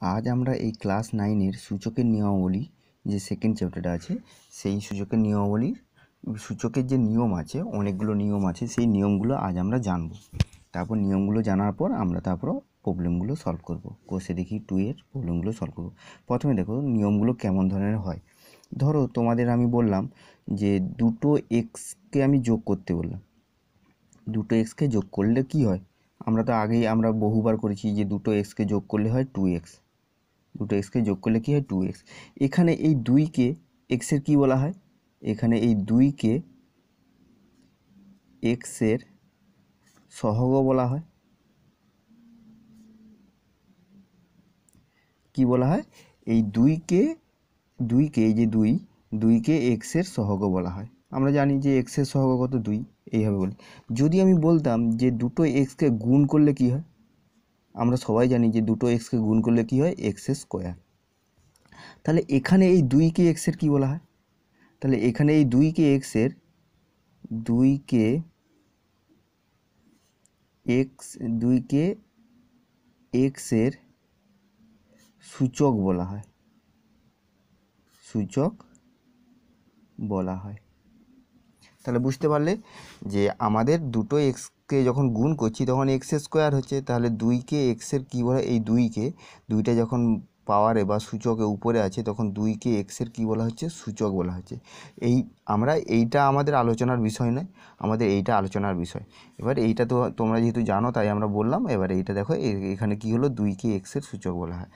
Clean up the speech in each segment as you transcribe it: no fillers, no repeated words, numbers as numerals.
আজ আমরা এই ক্লাস 9-এর সূচকের নিয়মাবলী যে সেকেন্ড চ্যাপ্টারটা আছে সেই সূচকের নিয়মাবলীর সূচকের যে নিয়ম আছে, অনেকগুলো নিয়ম আছে, সেই নিয়মগুলো আজ আমরা জানব। তারপর নিয়মগুলো জানার পর আমরা তারপর প্রবলেমগুলো সলভ করব। কোষে দেখি 2-এর প্রবলেমগুলো সলভ করব। প্রথমে দেখো নিয়মগুলো কেমন ধরনের হয়। ধরো তোমাদের আমি বললাম যে দুটো এক্সকে আমি যোগ করতে বললাম। দুটো এক্সকে যোগ করলে কি হয়, আমরা তো আগেই আমরা বহুবার করেছি যে দুটো এক্সকে যোগ করলে হয় 2x। দুটো এক্সকে যোগ করলে কী হয় 2x। এখানে এই 2কে এক্সের কী বলা হয়, এখানে এই 2কে এক্সের সহগ বলা হয়। কি বলা হয়, এই 2কে এই যে 2কে এক্সের সহগ বলা হয়। আমরা জানি যে এক্সের সহগ কত 2, এইভাবে বলি। যদি আমি বলতাম যে দুটো এক্সকে গুণ করলে কি হয়, আমরা সবাই জানি যে দুটো এক্সকে গুণ করলে কি হয়, এক্সের স্কোয়ার। তাহলে এখানে এই 2কে এক্সের কি বলা হয়, তাহলে এখানে এই 2কে এক্সের এক্সের সূচক বলা হয়, সূচক বলা হয়। তাহলে বুঝতে পারলে যে আমাদের দুটো এক্সকে যখন গুণ করছি তখন এক্সের স্কোয়ার হচ্ছে, তাহলে 2কে এক্সের কী বলা হয়, এই 2টা যখন পাওয়ারে বা সূচকে উপরে আছে তখন 2কে এক্সের কী বলা হচ্ছে, সূচক বলা হচ্ছে। এইটা আমাদের আলোচনার বিষয় নয়, আমাদের এইটা আলোচনার বিষয়। এবার এইটা তো তোমরা যেহেতু জানো তাই আমরা বললাম। এবার এইটা দেখো, এখানে কি হলো, 2কে এক্সের সূচক বলা হয়।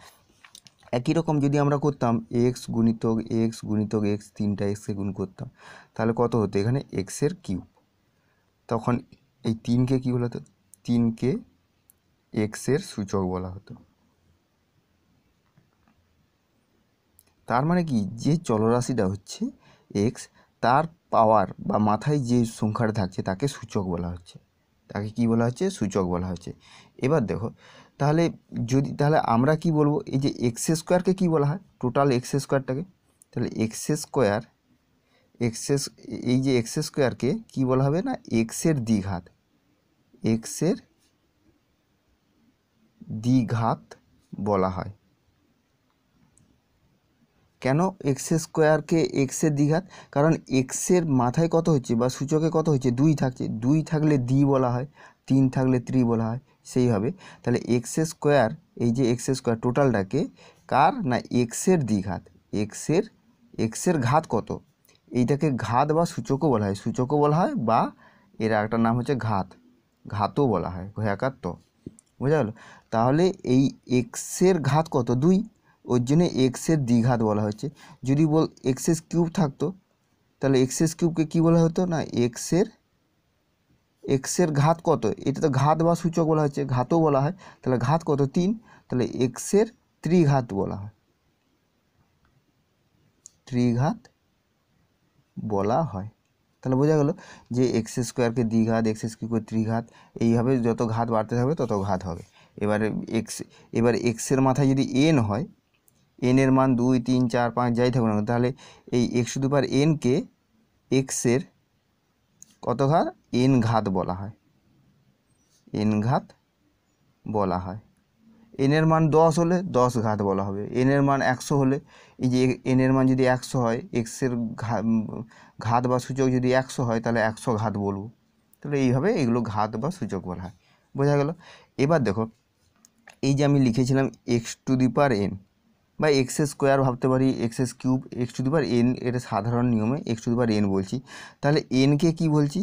একই রকম যদি আমরা করতাম এক্স গুণিতক এক্স, 3টা এক্সকে গুণ করতাম, তাহলে কত হতো, এখানে এক্সের কিউব। তখন এই 3কে কী বলা হতো, 3কে এক্সের সূচক বলা হতো। তার মানে কি, যে চলরাশিটা হচ্ছে এক্স, তার পাওয়ার বা মাথায় যে সংখ্যাটা থাকছে তাকে সূচক বলা হচ্ছে, তাকে কি বলা হচ্ছে, সূচক বলা হচ্ছে। এবার দেখো তাহলে আমরা কি বলবো, এই যে এক্স স্কোয়ারকে কী বলা হয়, টোটাল এক্স স্কোয়ারটাকে, তাহলে এই যে এক্স স্কোয়ারকে কী বলা হবে না, এক্সের দ্বিঘাত বলা হয়। কেন এক্স স্কোয়ারকে এক্সের দ্বিঘাত, কারণ এক্সের মাথায় কত হচ্ছে বা সূচকে কত হচ্ছে, 2 থাকছে, 2 থাকলে দ্বি বলা হয়, 3 থাকলে ত্রি বলা হয়। সেইভাবে তাহলে এক্স স্কোয়ার, এই যে এক্স স্কোয়ার টোটালটাকে কার না, এক্সের দ্বিঘাত, এক্সের ঘাত কত, এইটাকে ঘাত বা সূচকও বলা হয়, বা এর একটা নাম হচ্ছে ঘাতও বলা হয়, ঘয়াকার ত। বোঝা গেল। তাহলে এই এক্সের ঘাত কত, 2, ওর জন্য এক্সের দ্বিঘাত বলা হচ্ছে। যদি এক্সের কিউব থাকতো তাহলে এক্সের কিউবকে কী বলা হতো না, এক্সের ঘাত কত, এটা তো ঘাত বা সূচক বলা হচ্ছে, ঘাতও বলা হয়। তাহলে ঘাত কত, 3, তাহলে এক্সের ত্রিঘাত বলা হয়, তাহলে বোঝা গেল যে এক্স স্কোয়ারকে দ্বিঘাত, এক্স কিউবকে ত্রিঘাত, এইভাবে যত ঘাত বাড়তে থাকবে তত ঘাত হবে। এবার এক্সের মাথায় যদি এন হয়, এনের মান 2, 3, 4, 5 যাই থাকুক না, তাহলে এই এক্স টু দি পাওয়ার এনকে এক্সের কত ঘাত, এন ঘাত বলা হয়। এনের মান 10 হলে 10 ঘাত বলা হবে, এনের মান 100 হলে, এই যে এনের মান যদি 100 হয়, এক্সের ঘাত বা সূচক যদি 100 হয় তাহলে 100 ঘাত বলবো। তাহলে এইভাবে এগুলো ঘাত বা সূচক বলা হয়। বোঝা গেল। এবার দেখো, এই যে আমি লিখেছিলাম x to the power N, বা এক্স স্কোয়ার ভাবতে পারি, x cube, x to the power N, এটা সাধারণ নিয়মে x to the power N বলছি। তাহলে এনকে কি বলছি,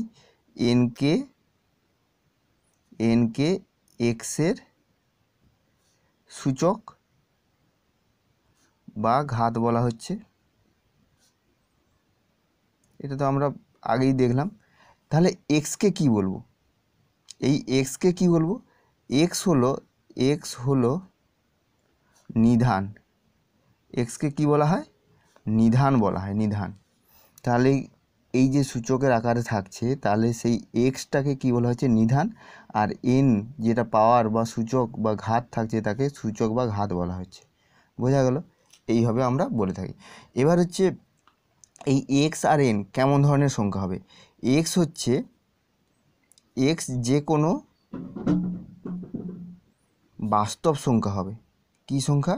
এনকে এক্সের সূচক বা ঘাত বলা হচ্ছে। এটা তো আমরা আগেই দেখলাম। তাহলে এক্সকে কি বলবো, এই এক্সকে কি বলবো, এক্স হলো নিধান। এক্সকে কি বলা হয়, নিধান বলা হয়, নিধান। তাহলে এই যে সূচকের আকারে থাকছে, তাহলে সেই এক্সটাকে কি বলা হচ্ছে, নিধান। আর এন যেটা পাওয়ার বা সূচক বা ঘাত থাকছে তাকে সূচক বা ঘাত বলা হচ্ছে। বোঝা গেল। এইভাবে আমরা বলে থাকি। এবার হচ্ছে এই এক্স আর এন কেমন ধরনের সংখ্যা হবে, এক্স যে কোনো বাস্তব সংখ্যা হবে। কি সংখ্যা,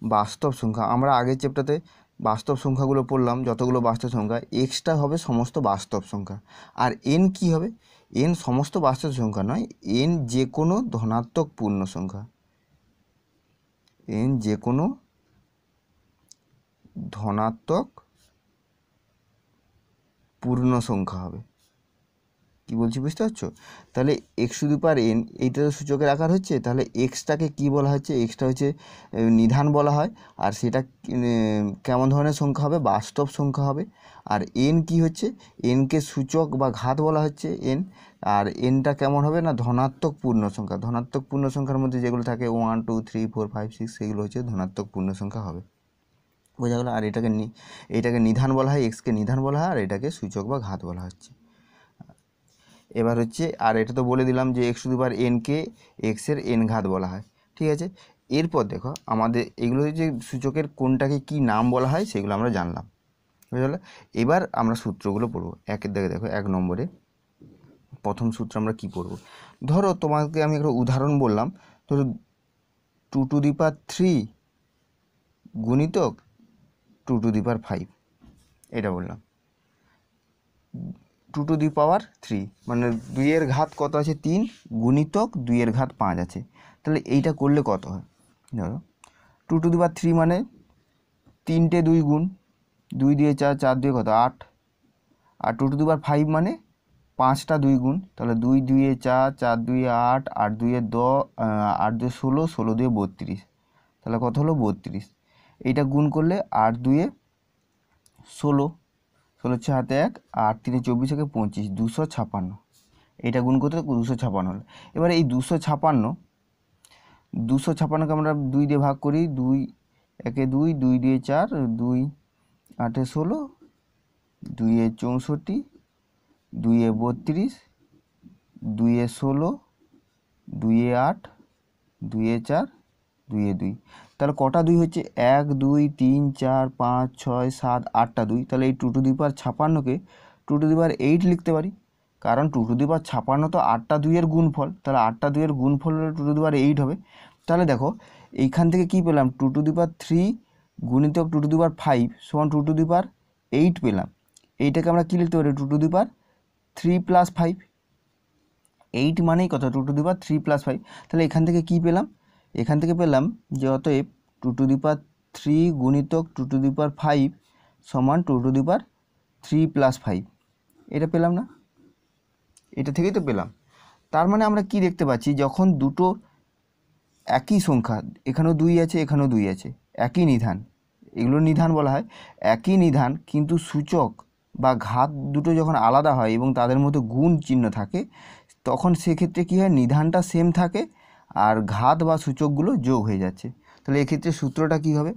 বাস্তব সংখ্যা, আমরা আগের চ্যাপ্টারে বাস্তব সংখ্যাগুলো পড়লাম, যতগুলো বাস্তব সংখ্যা, এক্সটা হবে সমস্ত বাস্তব সংখ্যা। আর এন কি হবে? এন সমস্ত বাস্তব সংখ্যা নয়, এন যে কোনো ধনাত্মক পূর্ণ সংখ্যা, এন যে কোনো ধনাত্মক পূর্ণ সংখ্যা হবে। কি বলছি বুঝতে পারছো? তাহলে x to the power N, এইটা তো সূচকের আকার হচ্ছে, তাহলে এক্সটাকে কি বলা হচ্ছে? এক্সটা হচ্ছে নিধান বলা হয়। আর সেটা কেমন ধরনের সংখ্যা হবে? বাস্তব সংখ্যা হবে। আর এন কি হচ্ছে? এনকে সূচক বা ঘাত বলা হচ্ছে এন। আর এনটা কেমন হবে? না ধনাত্মক পূর্ণ সংখ্যা। ধনাত্মক পূর্ণ সংখ্যার মধ্যে যেগুলো থাকে 1 2 3 4 5 6, সেগুলো হচ্ছে ধনাত্মক পূর্ণ সংখ্যা হবে। বোঝা গেল? আর এটাকে নিধান বলা হয়, এক্সকে নিধান বলা হয়, আর এটাকে সূচক বা ঘাত বলা হচ্ছে। এবার হচ্ছে, আর এটা তো বলে দিলাম যে এক্স টু দি পাওয়ার এনকে এক্সের এন ঘাত বলা হয়। ঠিক আছে, এরপর দেখো আমাদের এগুলো যে সূচকের কোনটাকে কি নাম বলা হয় সেগুলো আমরা জানলাম। বুঝে গেল? এবার আমরা সূত্রগুলো পড়বো। একের দিকে দেখো, 1 নম্বরে প্রথম সূত্র আমরা কি পড়বো? ধরো তোমাকে আমি একটা উদাহরণ বললাম, ধরো 2 টু দি পাওয়ার 3 গুণিতক 2 টু দি পাওয়ার 5, এটা বললাম। 2 টু দি পাওয়ার 3 মানে 2 এর ঘাত কত আছে? 3 গুণিতক 2 এর ঘাত 5 আছে। তাহলে এইটা করলে কত হয়? ধরো 2 টু দি পাওয়ার 3 মানে 3টে 2 গুণ, 2 দিয়ে 4, 4 দিয়ে কত? 8। আর 2 টু দি পাওয়ার 5 মানে 5টা 2 গুণ, তাহলে 2 2 4, 4 2 8, 8 2 10, 8 2 16, 16 2 32, তাহলে কত হলো? 32। এইটা গুণ করলে 8 2 16, 16 6 হাতে 1, 8 3 24 থেকে 25, 256। এইটা গুণ করতে 256 হলো। এবার এই 256কে আমরা 2 দিয়ে ভাগ করি, 2 1 2, 2 দিয়ে 4, 2 8 16, 2 64, 2 32, 2 16, 2 8, 2 4, 2 2। তাহলে কটা 2 হচ্ছে? 1 2 3 4 5 6 7 8টা 2। তাহলে এই 2 to the power 56কে 2 to the পাওয়ার 8 লিখতে পারি, কারণ 2 টু দি পাওয়ার 56 তো 8টা 2 এর গুণফল। তাহলে 8টা 2 এর গুণফল হলে 2 টু দি পাওয়ার 8 হবে। তাহলে দেখো এইখান থেকে কি পেলাম? 2 টু দি পাওয়ার 3 গুণিতক 2 টু দি পাওয়ার 5 সমান 2 টু দি পাওয়ার 8 পেলাম। এইটাকে আমরা কি লিখতে পারি? 2 টু দি পাওয়ার 3 প্লাস 5। 8 মানেই কত? 2 টু দি পাওয়ার 3 প্লাস 5। তাহলে এখান থেকে কি পেলাম? এখান থেকে পেলাম যে অতএব 2 টু দি পাওয়ার 3 গুণিতক 2 টু দি পাওয়ার 5 সমান 2 টু দি পাওয়ার 3 প্লাস 5। এটা পেলাম না? এটা থেকেই তো পেলাম। তার মানে আমরা কি দেখতে পাচ্ছি? যখন দুটো একই সংখ্যা, এখানেও 2 আছে এখানেও 2 আছে, একই নিধান, এগুলো নিধান বলা হয়, একই নিধান, কিন্তু সূচক বা ঘাত দুটো যখন আলাদা হয় এবং তাদের মধ্যে গুণ চিহ্ন থাকে, তখন সেক্ষেত্রে কী হয়? নিধানটা সেম থাকে আর ঘাত বা সূচকগুলো যোগ হয়ে যাচ্ছে। তাহলে এক্ষেত্রে সূত্রটা কী হবে?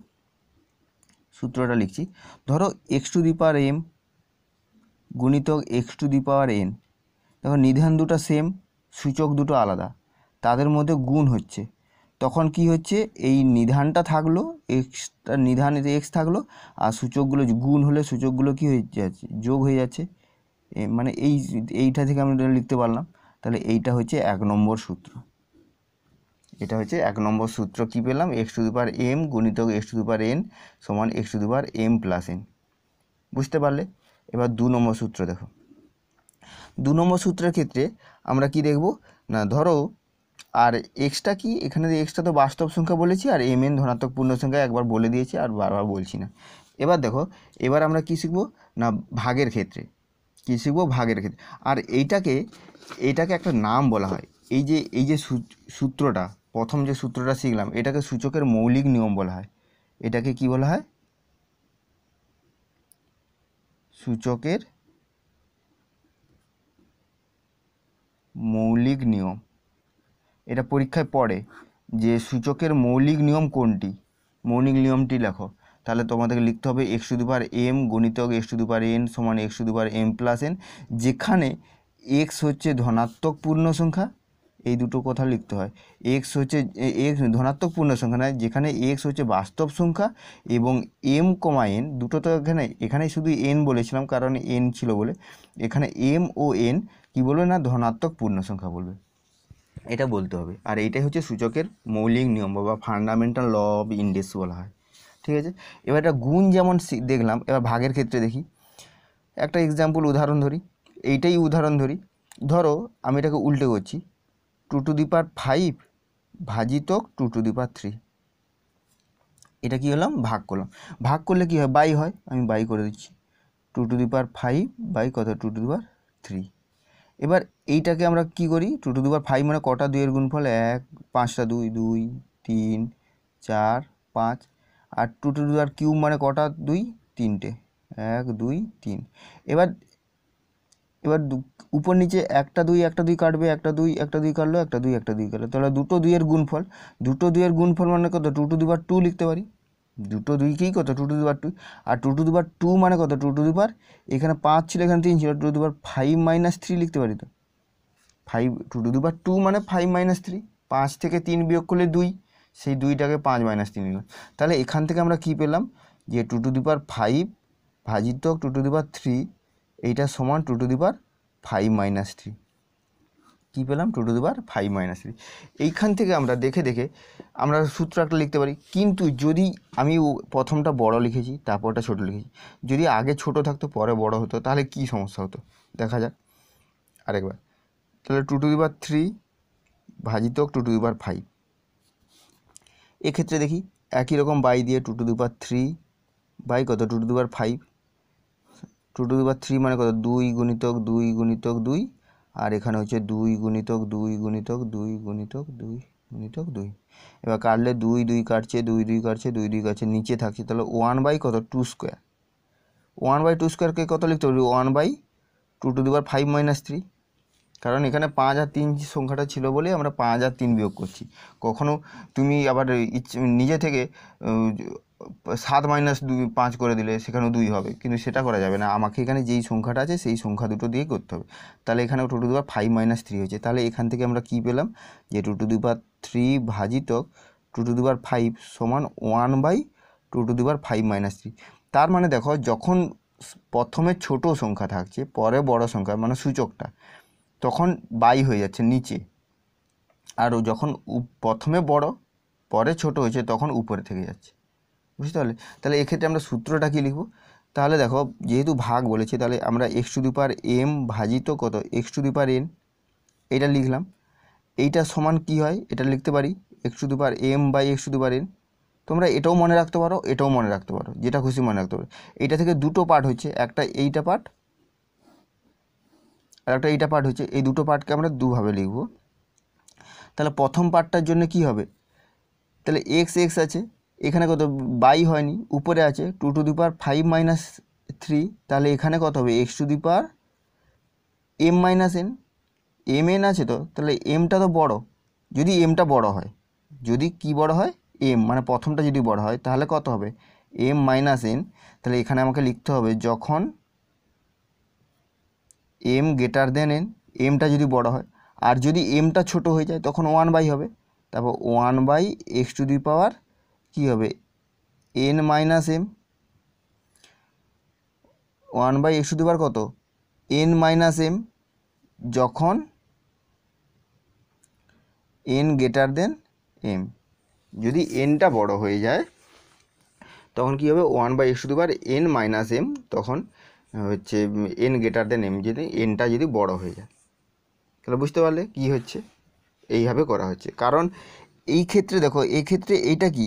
সূত্রটা লিখছি। ধরো x to the power m গুণিতক x to the power n, দেখো নিধান দুটো সেম, সূচক দুটো আলাদা, তাদের মধ্যে গুণ হচ্ছে, তখন কি হচ্ছে? এই নিধানটা থাকলো, এক্সটা নিধান এক্স থাকলো, আর সূচকগুলো গুণ হলে সূচকগুলো কি হয়ে যাচ্ছে? যোগ হয়ে যাচ্ছে। মানে এইটা থেকে আমরা লিখতে পারলাম। তাহলে এইটা হচ্ছে 1 নম্বর সূত্র। এটা হচ্ছে 1 নম্বর সূত্র। কি পেলাম? X to the power m গুণিতক x to the power n সমান x to the power m plus n. বুঝতে পারলে? এবার 2 নম্বর সূত্র দেখো। 2 নম্বর সূত্রের ক্ষেত্রে আমরা কি দেখব? না ধরো, আর এক্সটা কি? এখানে এক্সটা তো বাস্তব সংখ্যা বলেছি, আর এম এন ধনাত্মক পূর্ণ সংখ্যা একবার বলে দিয়েছি, আর বারবার বলছি না। এবার দেখো, এবার আমরা কি শিখব? না ভাগের ক্ষেত্রে। কি শিখব? ভাগের ক্ষেত্রে। আর এইটাকে একটা নাম বলা হয়। এই যে সূত্রটা, প্রথম যে সূত্রটা শিখলাম, এটাকে সূচকের মৌলিক নিয়ম বলা হয়। এটাকে কি বলা হয়? সূচকের মৌলিক নিয়ম। এটা পরীক্ষায় পড়ে যে সূচকের মৌলিক নিয়ম কোনটি, মৌলিক নিয়মটি লেখো। তাহলে তোমাদেরকে লিখতে হবে x to the power m গুণিতক x to the power n সমান x to the power m plus n, যেখানে এক্স হচ্ছে ধনাত্মক পূর্ণ সংখ্যা। এই দুটো কথা লিখতে হয়। এক্স হচ্ছে এক্স ধনাত্মক পূর্ণ সংখ্যা নয়, যেখানে এক্স হচ্ছে বাস্তব সংখ্যা, এবং এম কমা এন দুটো তো এখানে শুধু এন বলেছিলাম কারণ এন ছিল বলে, এখানে এম ও এন কি বলবে? না ধনাত্মক পূর্ণ সংখ্যা বলবে। এটা বলতে হবে। আর এইটাই হচ্ছে সূচকের মৌলিক নিয়ম বা ফান্ডামেন্টাল ল অফ ইন্ডেক্স বলা হয়। ঠিক আছে, এবার এটা গুণ যেমন দেখলাম, এবার ভাগের ক্ষেত্রে দেখি। একটা এক্সাম্পল উদাহরণ ধরি, এইটাই উদাহরণ ধরি। ধরো আমি এটাকে উল্টে করছি, 2^5 ভাজিতক 2^3। এটা কি হলাম, ভাগ করলাম। ভাগ করলে কি হয়, বাই হয়, আমি বাই করে দিচ্ছি। 2^5 বাই কত, 2^3। এবার এইটাকে আমরা কি করি, 2^5 মানে কটা দুইয়ের গুণফল, 1, 5টা 2, 2, 3, 4, 5। আর 2^3 মানে কটা 2, 3টে, 1, 2, 3। এবার এবার উপর নিচে একটা 2 কাটবে, একটা 2 কাটলো, একটা 2 কাটলো, তাহলে দুটো 2-এর গুণফল। দুটো 2-এর গুণফল মানে কত, 2^2 লিখতে পারি। দুটো 2কেই কত, 2^2। আর 2^2 মানে কত, 2, এখানে 5 ছিল, এখানে 3 ছিল, 2^5 - 3 লিখতে পারি তো। 2^2 মানে 5 - 3, 5 থেকে 3 বিয়োগ করলে 2, সেই 2টাকে 5 - 3 লিখলাম। তাহলে এখান থেকে আমরা কি পেলাম, যে 2^5 ভাজিতক 2^3 এইটা সমান 2^5 - 3। কী পেলাম, 2^5 - 3। এইখান থেকে আমরা দেখে দেখে আমরা সূত্র একটা লিখতে পারি। কিন্তু যদি আমি প্রথমটা বড় লিখেছি, তারপরটা ছোট লিখেছি, যদি আগে ছোট থাকতো পরে বড় হতো, তাহলে কি সমস্যা হতো দেখা যাক আরেকবার। তাহলে 2^3 ভাজিতক 2^5, এক্ষেত্রে দেখি একই রকম বাই দিয়ে 2^3 বাই কত, 2^5। 2^3 মানে কত, 2 গুণিতক 2 গুণিতক 2, আর এখানে হচ্ছে 2 গুণিতক 2 গুণিতক 2 গুণিতক 2 গুণিতক 2। এবার কাটলে 2 2 কাটছে, 2 2 কাটছে, 2 2 কাটছে, নিচে থাকছে, তাহলে 1/2²। 1/2²কে কত লিখতে পারবি, 1/2^5 - 3। কারণ এখানে 5 আর 3 সংখ্যাটা ছিল বলে আমরা 5 আর 3 বিয়োগ করছি। কখনো তুমি আবার নিজে থেকে 7 - 5 করে দিলে সেখানেও 2 হবে, কিন্তু সেটা করা যাবে না। আমাকে এখানে যেই সংখ্যাটা আছে সেই সংখ্যা দুটো দিয়ে করতে হবে। তাহলে এখানে 2^5 - 3 হয়েছে। তাহলে এখান থেকে আমরা কি পেলাম, যে 2^3 ভাজিতক 2^5 সমান 1/2^5 - 3। তার মানে দেখো, যখন প্রথমে ছোট সংখ্যা থাকছে, পরে বড় সংখ্যা মানে সূচকটা, তখন বাই হয়ে যাচ্ছে নিচে। আর যখন প্রথমে বড় পরে ছোট হয়েছে, তখন উপরে থেকে যাচ্ছে। বুঝতে পারলে? তাহলে এক্ষেত্রে আমরা সূত্রটা কি লিখব, তাহলে দেখো যেহেতু ভাগ বলেছে, তাহলে আমরা x⁴m ভাজিত কত, x⁴n, এটা লিখলাম। এইটা সমান কি হয়, এটা লিখতে পারি x⁴m/x⁴n। তোমরা এটাও মনে রাখতে পারো, এটাও মনে রাখতে পারো, যেটা খুশি মনে রাখতে পারো। এইটা থেকে দুটো পার্ট হচ্ছে, একটা এইটা পার্ট আর একটা এইটা পার্ট হচ্ছে। এই দুটো পার্টকে আমরা দুভাবে লিখব। তাহলে প্রথম পার্টটার জন্য কি হবে, তাহলে এক্স এক্স আছে, এখানে কত বাই হয়নি, উপরে আছে 2^5 - 3। তাহলে এখানে কত হবে, x⁴m - n, mn আছে তো, তাহলে এমটা তো বড়। যদি এমটা বড় হয়, যদি কি বড় হয়, এম মানে প্রথমটা যদি বড় হয়, তাহলে কত হবে, m - n। তাহলে এখানে আমাকে লিখতে হবে, যখন m > n, এমটা যদি বড় হয়, আর যদি এমটা ছোট হয়ে যায়, তখন 1/, হবে। তারপর 1/x⁴ কি হবে, n - m। 1/x⁴ কত, n - m, যখন n > m। যদি nটা বড় হয়ে যায়, তখন কি হবে, 1/x⁴n - m, তখন হচ্ছে n > m, যদি nটা যদি বড় হয়ে যায়। তাহলে বুঝতে পারলে কি হচ্ছে, এইভাবে করা হচ্ছে। কারণ এই ক্ষেত্রে দেখো, এই ক্ষেত্রে এইটা কি,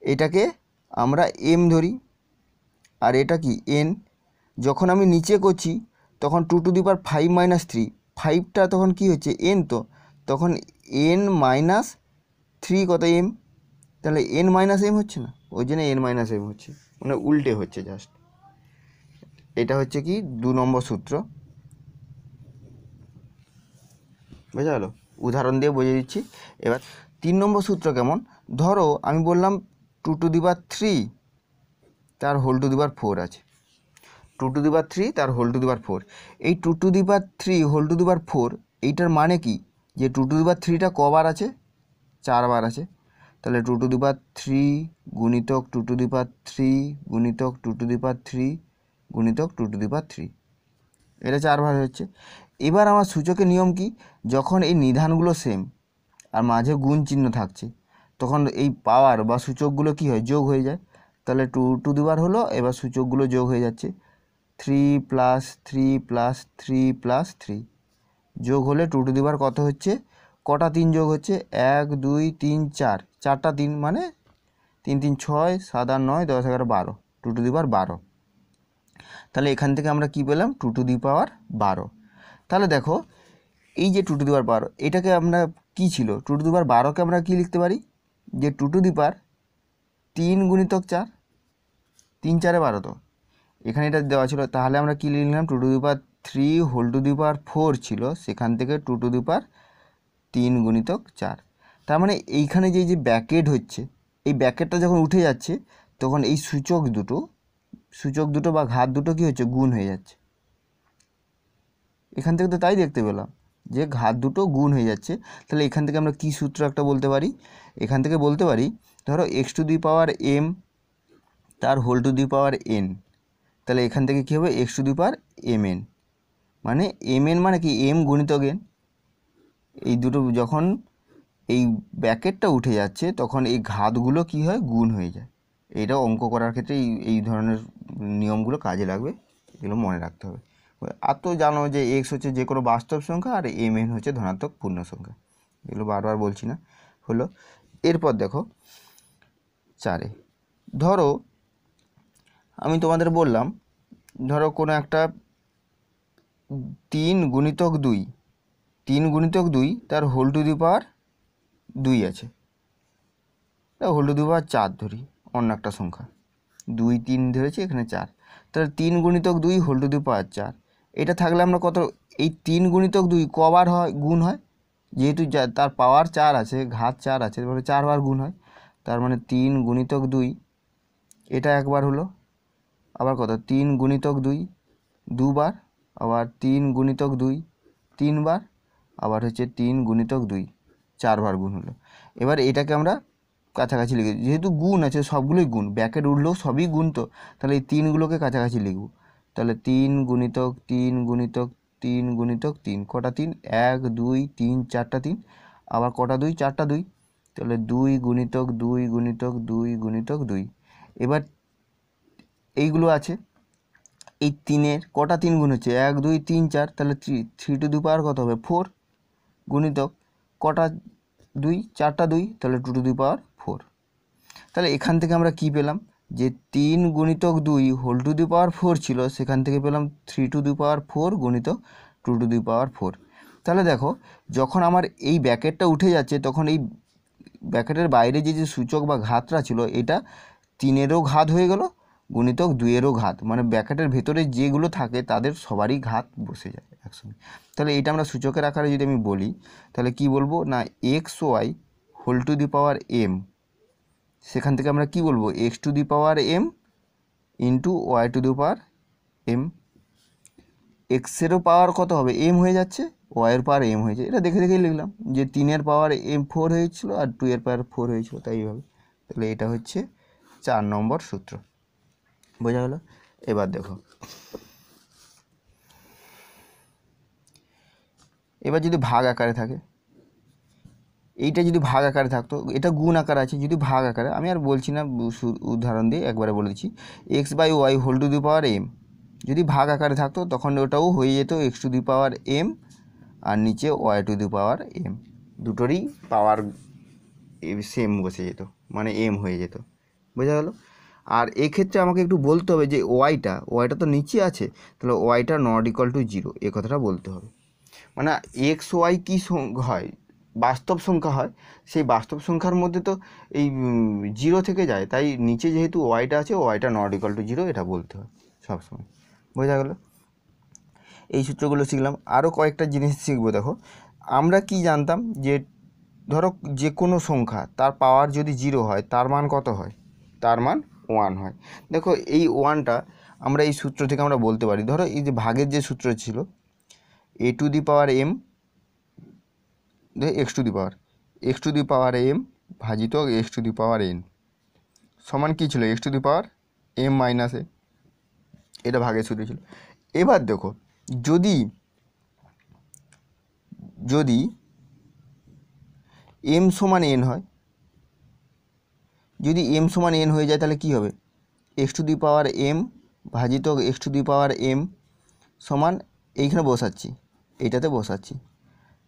এটাকে আমরা m ধরি, আর এটা কি n। যখন আমি নিচে করছি, তখন 2^5 - 3, 5টা তখন কি হচ্ছে, n, তো তখন n - 3 কত, m। তাহলে n - m হচ্ছে না, ওই জন্য n - m হচ্ছে, মানে উল্টে হচ্ছে জাস্ট। এটা হচ্ছে কি 2 নম্বর সূত্র। বোঝা গেল, উদাহরণ দিয়ে বুঝিয়ে দিচ্ছি। এবার 3 নম্বর সূত্র কেমন, ধরো আমি বললাম 2^3 তার ⁴ আছে, 2^3 তার ⁴ এই 2^3 ⁴ এইটার মানে কি, যে 2^3টা কবার আছে, 4 বার আছে। তাহলে 2^3 গুণিতক 2^3 গুণিতক 2^3 গুণিতক 2^3, এটা 4 বার হচ্ছে। এবার আমার সূচকের নিয়ম কি, যখন এই নিধানগুলো সেম আর মাঝে গুণ চিহ্ন থাকছে তখন এই পাওয়ার বা সূচকগুলো কি হয়, যোগ হয়ে যায়। তাহলে 2 হলো, এবার সূচকগুলো যোগ হয়ে যাচ্ছে, 3 + 3 + 3 + 3 যোগ হলে 2 কত হচ্ছে, কটা 3 যোগ হচ্ছে, 1 2 3 4, 4টা 3 মানে 3 3 6 7 8 9 10 11 12, 2 12। তাহলে এখান থেকে আমরা কি পেলাম, 2 12। তাহলে দেখো এই যে 2 12 এটাকে আমরা কি ছিল, 2 12কে আমরা কি লিখতে পারি, যে 2 3 × 4, 3 4 12 তো এখানে এটা দেওয়া ছিল, তাহলে আমরা কি লিখলাম, 2 3 4 ছিল, সেখান থেকে 2 3 × 4। তার মানে এইখানে যে ব্র্যাকেট হচ্ছে, এই ব্র্যাকেটটা যখন উঠে যাচ্ছে তখন এই সূচক দুটো বা ঘাত দুটো কি হচ্ছে, গুণ হয়ে যাচ্ছে। এখান থেকে তো তাই দেখতে পেলাম যে ঘাত দুটো গুণ হয়ে যাচ্ছে। তাহলে এখান থেকে আমরা কি সূত্র একটা বলতে পারি, এখান থেকে বলতে পারি ধরো x⁴m তার n, তাহলে এখান থেকে কী হবে, x⁴mn, মানে mn মানে কি, m গুণিতক n। এই দুটো যখন এই ব্র্যাকেটটা উঠে যাচ্ছে তখন এই ঘাতগুলো কি হয়, গুণ হয়ে যায়। এইটাও অঙ্ক করার ক্ষেত্রে এই ধরনের নিয়মগুলো কাজে লাগবে, এগুলো মনে রাখতে হবে। আর তো জানো যে এক্স হচ্ছে যে কোনো বাস্তব সংখ্যা আর mn হচ্ছে ধনাত্মক পূর্ণ সংখ্যা, এগুলো বারবার বলছি না, হলো। এরপর দেখো 4 ধরো আমি তোমাদের বললাম, ধরো কোনো একটা 3 × 2, 3 × 2 তার হোল টু দি পাওয়ার 2 আছে, হোল টু দি পাওয়ার 4 ধরি, অন্য একটা সংখ্যা, 2 3 ধরেছি, এখানে 4, তাহলে 3 × 2 হোল টু দি পাওয়ার 4। এটা থাকলে আমরা কত, এই 3 × 2 কবার হয়, গুণ হয়, যেহেতু তার পাওয়ার 4 আছে, ঘাত 4 আছে, তাহলে 4 বার গুণ হয়। তার মানে 3 × 2 এটা একবার হলো, আবার কত, 3 × 2 দুবার, আবার 3 × 2 তিনবার, আবার হচ্ছে 3 × 2 4বার গুণ হলো। এবার এটাকে আমরা কাছাকাছি লিখে, যেহেতু গুণ আছে সবগুলোই গুণ, ব্র্যাকেট উঠলেও সবই গুণ, তো তাহলে এই 3গুলোকে কাছাকাছি লিখব। তাহলে 3 × 3 × 3 × 3, কটা 3, 1 2 3 4টা 3, আবার কটা 2, 4টা 2, তাহলে 2 × 2 × 2 × 2। এবার এইগুলো আছে, এই 3-এর কটা 3 গুণ হচ্ছে, 1 2 3 4, তাহলে 3 কত হবে, 4, গুণিতক কটা 2, 4টা 2, তাহলে 2 তাহলে এখান থেকে আমরা কি পেলাম, যে 3 × 2 হোল টু দি পাওয়ার 4 ছিল, সেখান থেকে পেলাম 3 গুণিতক 2 তাহলে দেখো যখন আমার এই ব্র্যাকেটটা উঠে যাচ্ছে তখন এই ব্র্যাকেটের বাইরে যে সূচক বা ঘাতটা ছিল, এটা 3-এরও ঘাত হয়ে গেল, গুণিতক 2-এরও ঘাত, মানে ব্র্যাকেটের ভেতরে যেগুলো থাকে তাদের সবারই ঘাত বসে যায় একসঙ্গে। তাহলে এটা আমরা সূচকের আকারে যদি আমি বলি, তাহলে কি বলবো না, xy whole to the power m, সেখান থেকে আমরা কি বলবো, x⁴m ইন্টু y⁴m। এক্সেরও পাওয়ার কত হবে, m হয়ে যাচ্ছে, ওয়াইয়ের পাওয়ার m হয়েছে, এটা দেখে দেখেই লিখলাম যে 3-এর পাওয়ার m4 হয়েছিল আর 2-এর পাওয়ার 4 হয়েছিল, তাই এইভাবে। তাহলে এটা হচ্ছে 4 নম্বর সূত্র, বোঝা গেল। এবার দেখো, এবার যদি ভাগ আকারে থাকে, এইটা যদি ভাগ আকারে থাকতো, এটা গুণ আকার আছে, যদি ভাগ আকারে, আমি আর বলছি না, উদাহরণ দিয়ে একবারে বলে দিচ্ছি, x/y whole to the power m যদি ভাগ আকারে থাকতো তখন ওটাও হয়ে যেত x⁴m আর নিচে y⁴m, দুটোরই পাওয়ার সেম বসে যেত, মানে m হয়ে যেত, বোঝা গেল। আর এক্ষেত্রে আমাকে একটু বলতে হবে যে ওয়াইটা তো নিচে আছে, তাহলে ওয়াইটা নট ইকুয়াল টু 0, এ কথাটা বলতে হবে। মানে এক্স ওয়াই কী হয়, বাস্তব সংখ্যা হয়, সেই বাস্তব সংখ্যার মধ্যে তো এই 0 থেকে যায়, তাই নিচে যেহেতু ওয়াইটা আছে, ওয়াইটা নট ইকুয়াল টু 0 এটা বলতে হয় সবসময়, বোঝা গেল। এই সূত্রগুলো শিখলাম, আরও কয়েকটা জিনিস শিখবো। দেখো আমরা কি জানতাম, যে ধরো যে কোনো সংখ্যা তার পাওয়ার যদি 0 হয় তার মান কত হয়, তার মান 1 হয়। দেখো এই 1টা আমরা এই সূত্র থেকে আমরা বলতে পারি, ধরো এই যে ভাগের যে সূত্র ছিল a⁴m x⁴m ভাজিত x⁴n সমান কী ছিল, x⁴m - a, এটা ভাগের সূত্র ছিল। এবার দেখো যদি যদি m সমান n হয়, যদি m সমান n হয়ে যায় তাহলে কি হবে, x to the power m ভাজিত x to the power m সমান এইখানে বসাচ্ছি, এইটাতে বসাচ্ছি,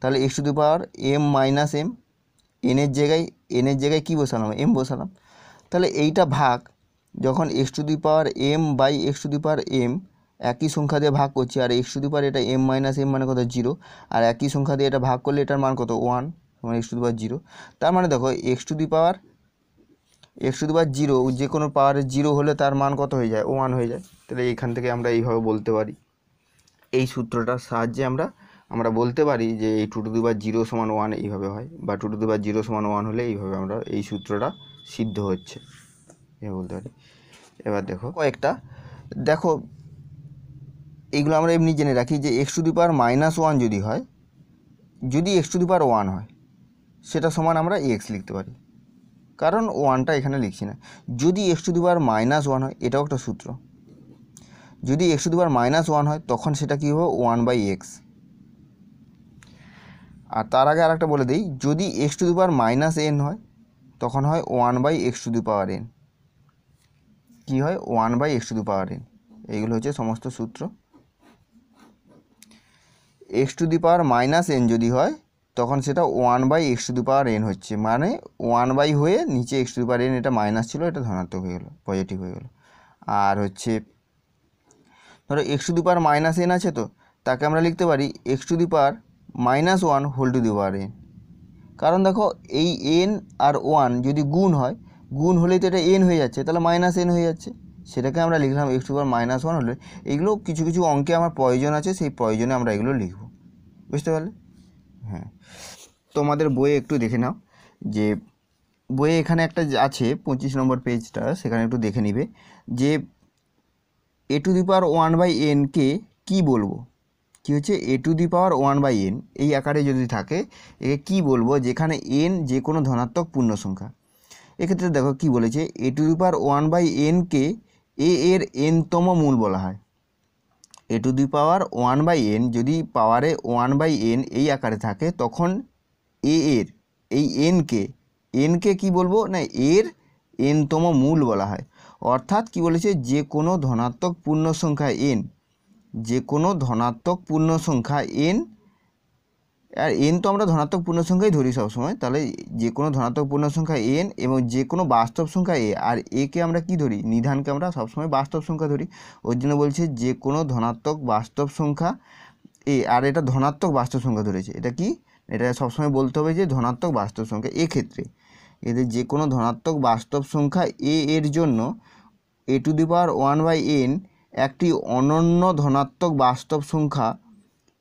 তাহলে x to the power m minus m, n এর জায়গায় কী বসালাম, m বসালাম, তাহলে এইটা ভাগ যখন x to the power m by x to the power m একই সংখ্যা দিয়ে ভাগ করছি, আর x টু দি পাওয়ার এটা m মাইনাস m মানে কত 0, আর একই সংখ্যা দিয়ে এটা ভাগ করলে এটার মান কত 1 মানে x টু দি পাওয়ার 0। তার মানে দেখো x টু দি পাওয়ার 0 যে কোনো পাওয়ারের 0 হলে তার মান কত হয়ে যায় 1 হয়ে যায়। তাহলে এইখান থেকে আমরা এইভাবে বলতে পারি, এই সূত্রটার সাহায্যে আমরা বলতে পারি যে এই 2 টু দি পাওয়ার 0 সমান 1 এইভাবে হয়, বা 2 টু দি পাওয়ার 0 সমান 1 হলে এইভাবে আমরা এই সূত্রটা সিদ্ধ হচ্ছে এভাবে বলতে পারি। এবার দেখো কয়েকটা, দেখো এইগুলো আমরা এমনি জেনে রাখি যে x টু দি পাওয়ার -1 যদি হয়, যদি x টু দি পাওয়ার 1 হয় সেটা সমান আমরা x লিখতে পারি, কারণ 1টা এখানে লিখছি না। যদি x টু দি পাওয়ার -1 হয়, এটাও একটা সূত্র, যদি x টু দি পাওয়ার -1 হয় তখন সেটা কী হবে 1/x। আর তার আগে আরেকটা বলে দিই, যদি x to the power -n হয় তখন হয় 1/x two the power n, কী হয় 1/x two the power n। এইগুলো হচ্ছে সমস্ত সূত্র। x to the power -n যদি হয় তখন সেটা 1/x two the power n হচ্ছে, মানে 1 হয়ে নিচে x to the power n, এটা মাইনাস ছিল এটা ধনাত্মক হয়ে গেল, পজিটিভ হয়ে গেল। আর হচ্ছে ধরো x to the power -n আছে, তো তাকে আমরা লিখতে পারি x to the power -1 whole to the power n, কারণ দেখো এই n আর 1 যদি গুণ হয়, গুণ হলেই তো এটা n হয়ে যাচ্ছে, তাহলে -n হয়ে যাচ্ছে, সেটাকে আমরা লিখলাম x টু দি পাওয়ার -1 হলে। এইগুলো কিছু কিছু অঙ্কে আমার প্রয়োজন আছে, সেই প্রয়োজনে আমরা এগুলো লিখব, বুঝতে পারলে? হ্যাঁ, তোমাদের বইয়ে একটু দেখে নাও, যে বইয়ে এখানে একটা আছে 25 নম্বর পেজটা, সেখানে একটু দেখে নিবে যে a two the power 1/n কে কী বলবো, কী হচ্ছে a two the power 1/n এই আকারে যদি থাকে একে কী বলবো, যেখানে n যে কোনো ধনাত্মক পূর্ণ সংখ্যা। এক্ষেত্রে দেখো কি বলেছে, a two the power 1/n K a এর n-তম মূল বলা হয়। a two the power 1/n যদি পাওয়ারে 1/n এই আকারে থাকে তখন a এর এই n-কে কী বলবো না, এর n-তম মূল বলা হয়। অর্থাৎ কি বলেছে, যে কোনো ধনাত্মক পূর্ণ সংখ্যা n, যে কোনো ধনাত্মক পূর্ণ সংখ্যা n, আর n তো আমরা ধনাত্মক পূর্ণ সংখ্যাই ধরি সবসময়, তাহলে যে কোনো ধনাত্মক পূর্ণ সংখ্যা n এবং যে কোনো বাস্তব সংখ্যা a, আর কে আমরা কি ধরি, নিধানকে আমরা সবসময় বাস্তব সংখ্যা ধরি, ওই জন্য বলছে যে কোনো ধনাত্মক বাস্তব সংখ্যা a, আর এটা ধনাত্মক বাস্তব সংখ্যা ধরেছে, এটা কি, এটা সবসময় বলতে হবে যে ধনাত্মক বাস্তব সংখ্যা। এক্ষেত্রে এদের যে কোনো ধনাত্মক বাস্তব সংখ্যা a এর জন্য a two the power 1/n একটি অনন্য ধনাত্মক বাস্তব সংখ্যা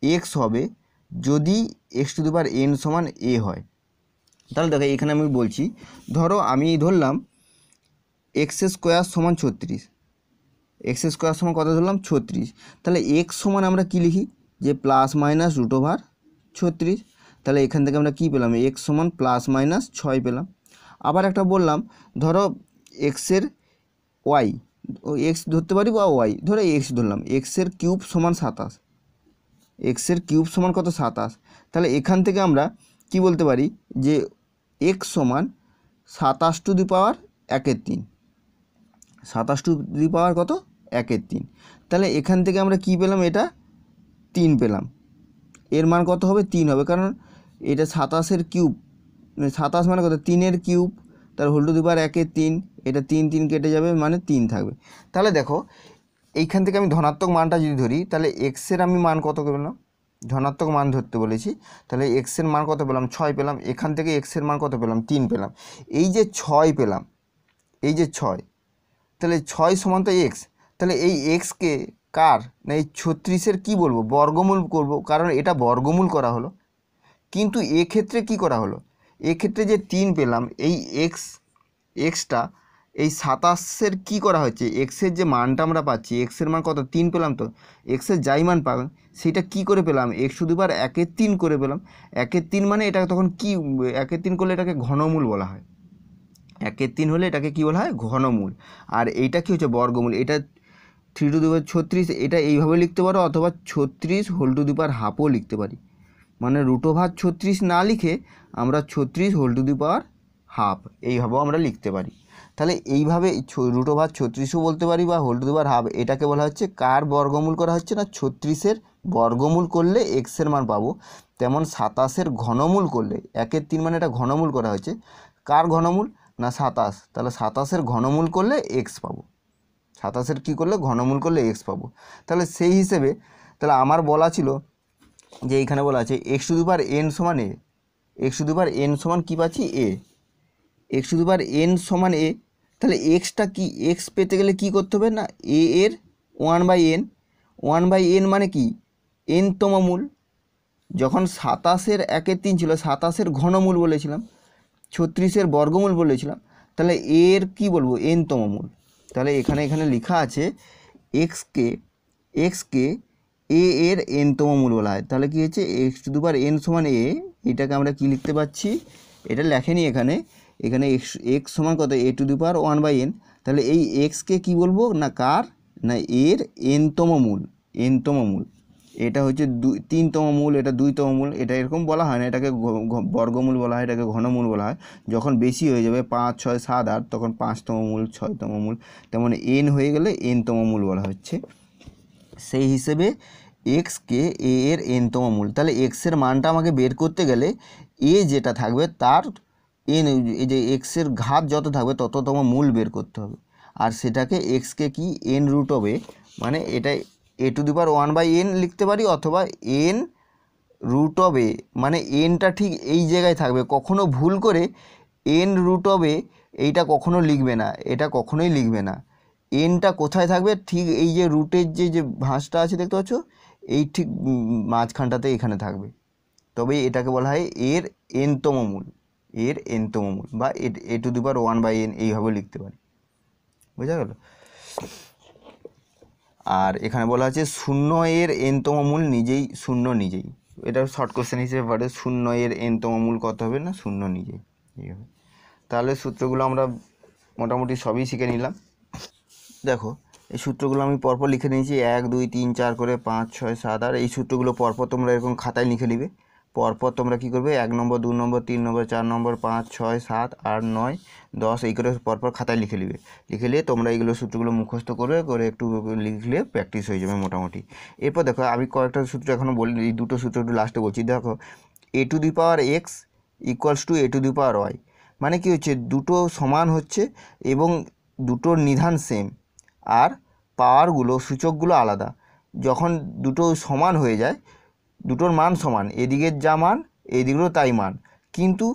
x হবে যদি x to the power n সমান a হয়। তাহলে দেখো এখানে আমি বলছি, ধরো আমি ধরলাম x স্কোয়ার সমান 36, x স্কোয়ার সমান কত ধরলাম 36, তাহলে x সমান আমরা কি লিখি, যে +-√36, তাহলে এখান থেকে আমরা কি পেলাম, x সমান +-6 পেলাম। আবার একটা বললাম, ধরো এক্সের y, x ধরতে পারি বা y, ধরো x ধরলাম, এক্সের কিউব সমান 27, এক্সের কিউব সমান কত 27, তাহলে এখান থেকে আমরা কি বলতে পারি যে x সমান 27 two the power 1/3, 27 two the পাওয়ার কত 1/3, তাহলে এখান থেকে আমরা কি পেলাম, এটা 3 পেলাম, এর মান কত হবে 3 হবে, কারণ এটা 27-এর কিউব, 27 মানে কত 3-এর কিউব, তার হোল টু দি পাওয়ার 1/3, এটা 3 কেটে যাবে মানে 3 থাকবে। তাহলে দেখো এইখান থেকে আমি ধনাত্মক মানটা যদি ধরি, তাহলে এক্সের আমি মান কত পেলাম, ধনাত্মক মান ধরতে বলেছি, তাহলে এক্সের মান কত পেলাম 6 পেলাম, এখান থেকে এক্সের মান কত পেলাম 3 পেলাম, এই যে 6 পেলাম, এই যে 6, তাহলে 6 সমান তো এক্স, তাহলে এই এক্সকে কার না এই 36-এর কী বলবো, বর্গমূল করব, কারণ এটা বর্গমূল করা হলো। কিন্তু এক্ষেত্রে কি করা হলো, এক্ষেত্রে যে 3 পেলাম, এই এক্সটা এই 27-এর কী করা হচ্ছে, এক্সের যে মানটা আমরা পাচ্ছি, এক্সের মান কত 3 পেলাম, তো এক্সের যাই মান পাবেন সেটা কি করে পেলাম, x টু দি পাওয়ার 1/3 করে পেলাম। 1/3 মানে এটা তখন কি, 1/3 করলে এটাকে ঘনমূল বলা হয়, 1/3 হলে এটাকে কি বলা হয়, ঘনমূল। আর এইটা কি হচ্ছে বর্গমূল, এটা 3 টু দি পাওয়ার 36, এটা এইভাবে লিখতে পারো, অথবা 36 হোল টু দি পাওয়ার হাফও লিখতে পারি, মানে √36 না লিখে আমরা 36 whole to the power half এইভাবেও আমরা লিখতে পারি। তাহলে এইভাবে √36ও বলতে পারি বা whole to the power half. এটাকে বলা হচ্ছে কার বর্গমূল করা হচ্ছে না 36-এর বর্গমূল করলে এক্সের মান পাবো। তেমন 27-এর ঘনমূল করলে 1/3 মানে এটা ঘনমূল করা হয়েছে। কার ঘনমূল না 27, তাহলে 27-এর ঘনমূল করলে এক্স পাবো। 27-এর কী করলে ঘনমূল করলে এক্স পাবো। তাহলে সেই হিসেবে তাহলে আমার বলা ছিল যে এইখানে বলা আছে x⁴n সমান a, x⁴n সমান কী পাচ্ছি a, x⁴n সমান a। তাহলে এক্সটা কি, এক্স পেতে গেলে কি করতে হবে না a এর 1/n, 1/n মানে কি n-তম মূল। যখন 27-এর 1/3 ছিল 27-এর ঘনমূল বলেছিলাম, 36-এর বর্গমূল বলেছিলাম, তাহলে এর কি বলবো n-তম মূল। তাহলে এখানে লেখা আছে এক্সকে এ এর n-তম মূল বলা হয়। তাহলে কি হচ্ছে x⁴n সমান a, এটাকে আমরা কি লিখতে পাচ্ছি, এটা লেখেনি এখানে এক্স সমান কত a⁴1/n। তাহলে এই এক্সকে কি বলবো না কার না এর n-তম মূল, n-তম মূল। এটা হচ্ছে 3তম মূল, এটা 2তম মূল, এটা এরকম বলা হয় না, এটাকে বর্গমূল বলা হয়, এটাকে ঘনমূল বলা হয়। যখন বেশি হয়ে যাবে 5, 6, 7, 8 তখন 5তম মূল, 6তম মূল, তেমন n হয়ে গেলে n-তম মূল বলা হচ্ছে। সেই হিসেবে এক্সকে এ এর n-তম মূল। তাহলে এক্সের মানটা আমাকে বের করতে গেলে এ যেটা থাকবে তার n, এই যে এক্সের ঘাত যত থাকবে তততম মূল বের করতে হবে। আর সেটাকে এক্সকে কি n√a, মানে এটা a⁴1/n লিখতে পারি, অথবা n√a, মানে nটা ঠিক এই জায়গায় থাকবে। কখনো ভুল করে n√a এইটা কখনো লিখবে না, এটা কখনোই লিখবে না। এনটা কোথায় থাকবে, ঠিক এই যে রুটের যে ভাঁজটা আছে দেখতে পাচ্ছ, এই ঠিক মাঝখানটাতে এখানে থাকবে। তবে এটাকে বলা হয় এর n-তম মূল, এর n-তম মূল, বা a⁴1/n এইভাবে লিখতে পারি। বোঝা গেল? আর এখানে বলা আছে 0 এর n-তম মূল নিজেই 0 নিজেই, এটা শর্ট কোশ্চেন হিসেবে পড়ে। 0 এর n-তম মূল কত হবে না 0 নিজেই, এইভাবে। তাহলে সূত্রগুলো আমরা মোটামুটি সবই শিখে নিলাম। দেখো এই সূত্রগুলো আমি পরপর লিখে নিয়েছি, 1, 2, 3, 4 করে 5, 6, 7, 8। এই সূত্রগুলো পরপর তোমরা এরকম খাতায় লিখে নিবে। পরপর তোমরা কী করবে 1 নম্বর, 2 নম্বর, 3 নম্বর, 4 নম্বর, 5, 6, 7, 8, 9, 10 এই করে পরপর খাতায় লিখে নিবে। লিখে নিয়ে তোমরা এইগুলো সূত্রগুলো মুখস্থ করবে, করে একটু লিখলে প্র্যাকটিস হয়ে যাবে মোটামুটি। এরপর দেখো আমি কয়েকটা সূত্র এখনও বলি, এই দুটো সূত্র একটু লাস্টে বলছি। দেখো a⁴x = a⁴y, মানে কি হচ্ছে দুটো সমান হচ্ছে এবং দুটোর নিধান সেম, আর পাওয়ারগুলো সূচকগুলো আলাদা। যখন দুটো সমান হয়ে যায়, দুটোর মান সমান, এদিকের যা মান এদিকেরও তাই মান, কিন্তু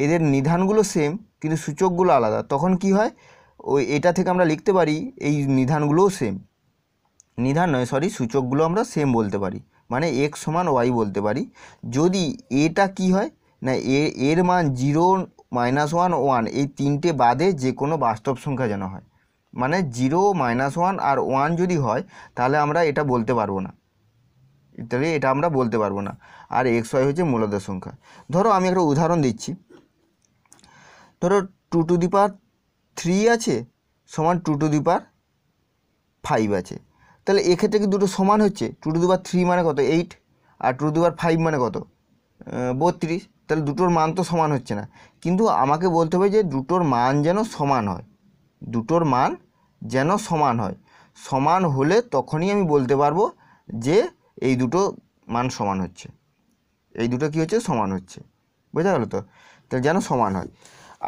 এদের নিধানগুলো সেম কিন্তু সূচকগুলো আলাদা, তখন কি হয় ওই এটা থেকে আমরা লিখতে পারি এই নিধানগুলোও সেম, নিধান নয় সরি সূচকগুলো আমরা সেম বলতে পারি, মানে x সমান y বলতে পারি। যদি এটা কি হয় না এর মান 0, -1, 1 এই তিনটে বাদে যে কোনো বাস্তব সংখ্যা যেন হয়, মানে 0, -1 আর 1 যদি হয় তাহলে আমরা এটা বলতে পারবো না, তাহলে এটা আমরা বলতে পারবো না। আর xy হচ্ছে মূলদের সংখ্যা। ধরো আমি একটা উদাহরণ দিচ্ছি, ধরো 2⁵ আছে সমান 2⁵5 আছে। তাহলে এক্ষেত্রে কি দুটো সমান হচ্ছে? 2⁵ মানে কত 8, আর 2⁵5 মানে কত 32। তাহলে দুটোর মান তো সমান হচ্ছে না, কিন্তু আমাকে বলতে হবে যে দুটোর মান যেন সমান হয়, দুটোর মান যেন সমান হয়। সমান হলে তখনই আমি বলতে পারবো যে এই দুটো মান সমান হচ্ছে, এই দুটো কী হচ্ছে সমান হচ্ছে। বোঝা গেল তো? তাহলে যেন সমান হয়।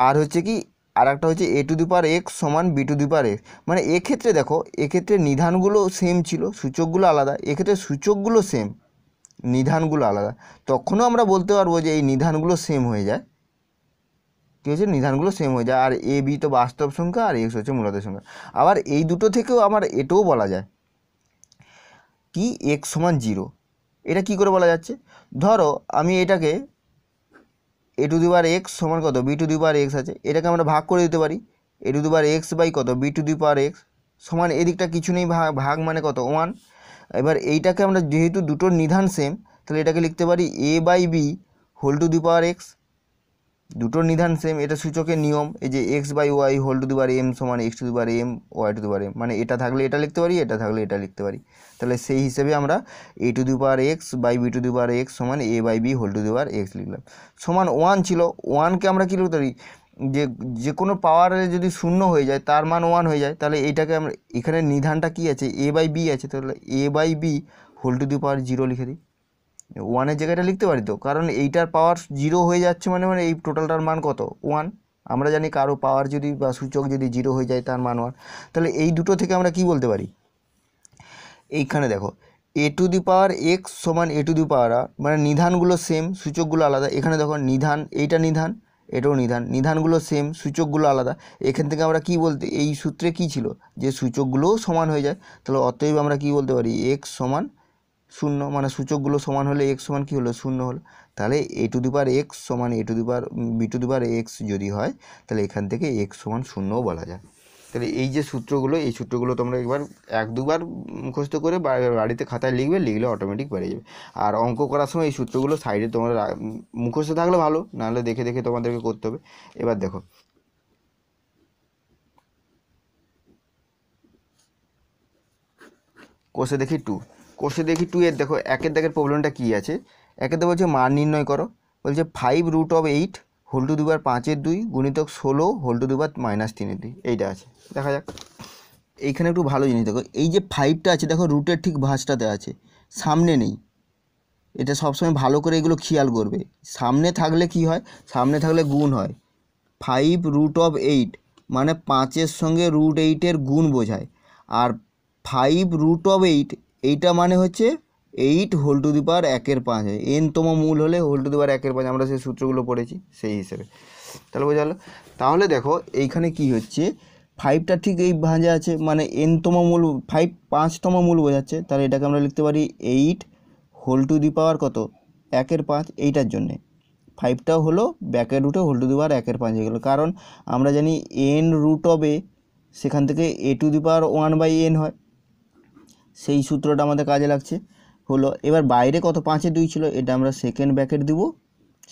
আর হচ্ছে কি আর একটা হচ্ছে a⁴x সমান b⁴x, মানে এক্ষেত্রে দেখো এক্ষেত্রে নিধানগুলো সেম ছিল, সূচকগুলো আলাদা, এক্ষেত্রে সূচকগুলো সেম, নিধানগুলো আলাদা, তখনও আমরা বলতে পারবো যে এই নিধানগুলো সেম হয়ে যায়। কী হচ্ছে নিধানগুলো সেম হয়ে যায়, আর a b তো বাস্তব সংখ্যা আর x হচ্ছে মূলদের সংখ্যা। আবার এই দুটো থেকেও আমার এটাও বলা যায় কি x সমান 0। এটা কি করে বলা যাচ্ছে? ধরো আমি এটাকে a⁴x সমান কত b⁴x আছে, এটাকে আমরা ভাগ করে দিতে পারি a⁴x বাই কত b⁴x সমান, এদিকটা কিছু নেই, ভাগ মানে কত 1। এবার এইটাকে আমরা যেহেতু দুটোর নিধান সেম, তাহলে এটাকে লিখতে পারি a/b whole to the power x, দুটোর নিধান সেম, এটা সূচকের নিয়ম, এই যে x by y whole to the power m সমান x to the power m y to the power m, মানে এটা থাকলে এটা লিখতে পারি, এটা থাকলে এটা লিখতে পারি। তাহলে সেই হিসেবে আমরা a to the power x by b to the power x সমান a by b whole to the power x লিখলাম। সমান 1 ছিল, 1কে আমরা কী লিখতে পারি, যে কোনো পাওয়ারে যদি শূন্য হয়ে যায় তার মান 1 হয়ে যায়, তাহলে এইটাকে আমরা এখানে নিধানটা কী আছে, এ বাই বি আছে, তাহলে a by b whole to the power 0 লিখে দিই। 1-এর জায়গাটা লিখতে পারি তো, কারণ এইটার পাওয়ার 0 হয়ে যাচ্ছে মানে এই টোটালটার মান কত, 1। আমরা জানি কারো পাওয়ার যদি বা সূচক যদি 0 হয়ে যায় তার মান 1। তাহলে এই দুটো থেকে আমরা কি বলতে পারি, এইখানে দেখো এ টু দি পাওয়ার এক্স সমান এ টু দি পাওয়ার আর, মানে নিধানগুলো সেম সূচকগুলো আলাদা। এখানে দেখো নিধান, এইটা নিধান, এটাও নিধান, নিধানগুলো সেম সূচকগুলো আলাদা। এখান থেকে আমরা কি বলতে, এই সূত্রে কি ছিল যে সূচকগুলোও সমান হয়ে যায়, তাহলে অতএব আমরা কি বলতে পারি এক্স সমান 0, মানে সূচকগুলো সমান হলে এক্স সমান কী হলো 0 হলো। তাহলে এ টু দি পাওয়ার এক্স সমান a to the power b to the power x যদি হয়, তাহলে এখান থেকে এক্স সমান 0ও বলা যায়। তাহলে এই যে সূত্রগুলো, এই সূত্রগুলো তোমরা একবার 1-2বার মুখস্থ করে বাড়িতে খাতায় লিখবে, লিখলে অটোমেটিক বেড়ে যাবে। আর অঙ্ক করার সময় এই সূত্রগুলো সাইডে তোমরা মুখস্থ থাকলে ভালো, নাহলে দেখে দেখে তোমাদেরকে করতে হবে। এবার দেখো কোষে দেখি 2, কোষে দেখি 2 এর দেখো 1-এর দাগের প্রবলেমটা কী আছে। 1-এর দাগে বলছে মান নির্ণয় করো, বলছে 5√8 হোল টু দি পাওয়ার 5/2 গুণিতক 16 হোল টু দি পাওয়ার -3/2, এইটা আছে। দেখা যাক, এইখানে একটু ভালো জিনিস দেখো, এই যে 5টা আছে দেখো রুটের ঠিক ভাঁজটাতে আছে, সামনে নেই। এটা সবসময় ভালো করে এগুলো খেয়াল করবে, সামনে থাকলে কি হয়, সামনে থাকলে গুণ হয়। 5√8 মানে 5-এর সঙ্গে √8-এর গুণ বোঝায়, আর 5√8 এইটা মানে হচ্ছে 8 হোল টু দি পাওয়ার 1/5, n-তম মূল হলে হোল টু দি পাওয়ার 1/5, আমরা সেই সূত্রগুলো পড়েছি সেই হিসেবে। তাহলে বোঝা গেল। তাহলে দেখো এইখানে কি হচ্ছে, 5টা ঠিক এই ভাঁজে আছে, মানে n-তম মূল 5 5তম মূল বোঝাচ্ছে, তাহলে এটাকে আমরা লিখতে পারি 8 হোল টু দি পাওয়ার কত 1/5, এইটার জন্যে 5টাও হলো ব্যাকের রুটে হোল টু দি পাওয়ার 1/5 হয়ে গেলো, কারণ আমরা জানি n√a সেখান থেকে a two the power 1/n হয়, সেই সূত্রটা আমাদের কাজে লাগছে হলো। এবার বাইরে কত 5/2 ছিল, এটা আমরা সেকেন্ড ব্যাকেট দিব,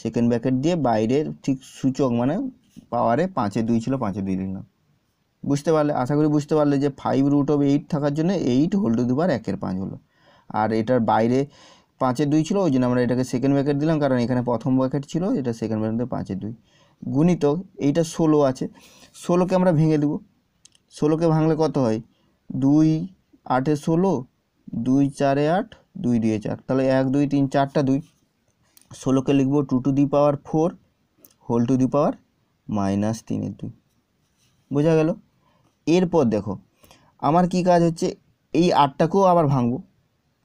সেকেন্ড ব্যাকেট দিয়ে বাইরের ঠিক সূচক মানে পাওয়ারে 5/2 ছিল 5/2 লিখলাম। বুঝতে পারলে, আশা করি বুঝতে পারলে যে 5√8 থাকার জন্য 8 হোল টু দি পাওয়ার 1/5 হলো। আর এটার বাইরে 5/2 ছিল, ওই জন্য আমরা এটাকে সেকেন্ড ব্র্যাকেট দিলাম, কারণ এখানে প্রথম ব্র্যাকেট ছিল, এটা সেকেন্ড ব্র্যাকেট 5/2 গুণিতক এইটা 16 আছে, 16কে আমরা ভেঙে দেব। 16কে ভাঙলে কত হয়, 2 8 16, 2 4 8, 2 2 4, তাহলে 1 2 3 4টা 2, 16কে লিখব 2 to the power 4 whole to the power -3/2। বোঝা গেল। এরপর দেখো আমার কি কাজ হচ্ছে, এই 8টাকেও আবার ভাঙবো,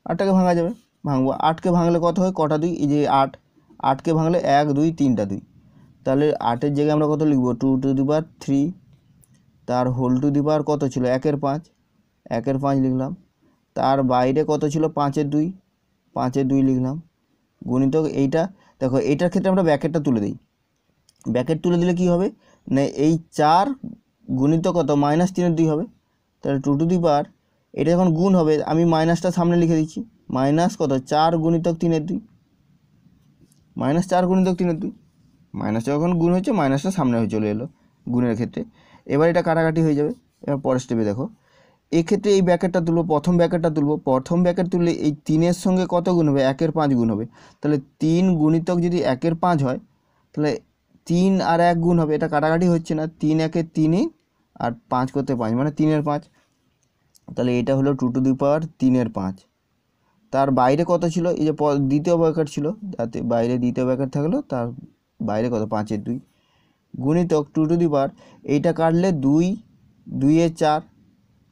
8টাকে ভাঙা যাবে, ভাঙবো। 8কে ভাঙলে কত হয়, কটা 2, এই যে 8, 8কে ভাঙলে 1 2 3টা 2, তাহলে 8-এর জায়গায় আমরা কত লিখব 2 টু দি পাওয়ার 3, তার হোল টু দি পাওয়ার কত ছিল 1/5, 1/5 লিখলাম। তার বাইরে কত ছিল 5/2, 5/2 লিখলাম। গুণিতক এইটা দেখো, এইটার ক্ষেত্রে আমরা ব্র্যাকেটটা তুলে দিই, ব্র্যাকেট তুলে দিলে কি হবে না, এই 4 গুণিতক কত -3/2 হবে, তাহলে 2 টু দি পাওয়ার, এটা যখন গুণ হবে আমি মাইনাসটা সামনে লিখে দিচ্ছি, মাইনাস কত 4 গুণিতক 3/2, -4 গুণিতক 3/2, মাইনাস যখন গুণ হচ্ছে মাইনাসটা সামনে হয়ে চলে এলো গুণের ক্ষেত্রে। এবার এটা কাটাকাটি হয়ে যাবে। এবার পরের স্টেপে দেখো, এক্ষেত্রে এই ব্র্যাকেটটা তুলবো, প্রথম ব্র্যাকেটটা তুলবো, প্রথম ব্র্যাকেট তুললে এই 3-এর সঙ্গে কত গুণ হবে 1/5 গুণ হবে, তাহলে 3 গুণিতক যদি 1/5 হয়, তাহলে 3 আর 1 গুণ হবে, এটা কাটাকাটি হচ্ছে না, 3 1 3 আর 5 করতে 5 মানে 3/5, তাহলে এটা হলো 2 টু দি পাওয়ার 3/5। তার বাইরে কত ছিল, এই যে দ্বিতীয় ব্র্যাকেট ছিল, যাতে বাইরে দ্বিতীয় ব্র্যাকেট থাকলো, তার বাইরে কত 5/2 গুণিতক 2 টু দি পাওয়ার, এইটা কাটলে 2 2 4,